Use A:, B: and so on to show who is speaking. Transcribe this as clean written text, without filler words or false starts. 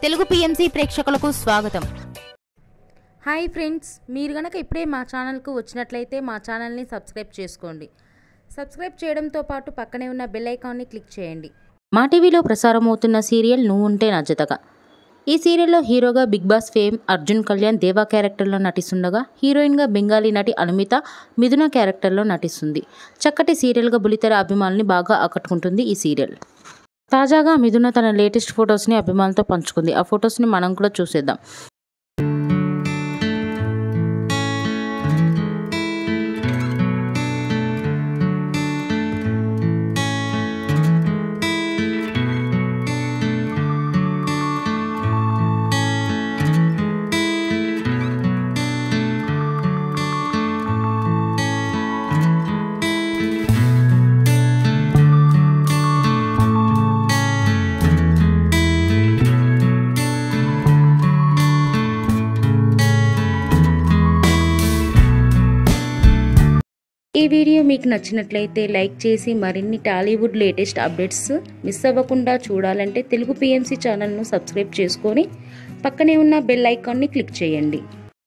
A: Telugu PMC ప్రేక్షకులకు స్వాగతం.
B: Hi friends, మీరు గనక ఇప్పుడే మా ఛానల్కు వచ్చినట్లయితే మా ఛానల్ని సబ్స్క్రైబ్ చేసుకోండి. సబ్స్క్రైబ్ చేయడంతో పాటు పక్కనే ఉన్న బెల్ ఐకాన్ని క్లిక్ చేయండి.
C: మా టీవీలో ప్రసారమవుతున్న సీరియల్ నువ్వుంటే నా జతగా. ఈ సీరియల్లో హీరోగా big boss fame Arjun Kalyan Deva క్యారెక్టర్లో నటిస్తుండగా, హీరోయిన్గా బెంగాలీ నటి అనుమిత మిథున క్యారెక్టర్లో నటిస్తుంది. చక్కటి సీరియల్గా బులితెర అభిమానుల్ని బాగా ఆకట్టుకుంటుంది ఈ సీరియల్. తాజాగా మిథున తన లేటెస్ట్ ఫొటోస్ని అభిమానులతో పంచుకుంది. ఆ ఫొటోస్ని మనం కూడా చూసేద్దాం. ఈ వీడియో మీకు నచ్చినట్లయితే లైక్ చేసి మరిన్ని టాలీవుడ్ లేటెస్ట్ అప్డేట్స్ మిస్ అవ్వకుండా చూడాలంటే తెలుగు పిఎంసి ఛానల్ను సబ్స్క్రైబ్ చేసుకొని పక్కనే ఉన్న బెల్ ఐకాన్ని క్లిక్ చేయండి.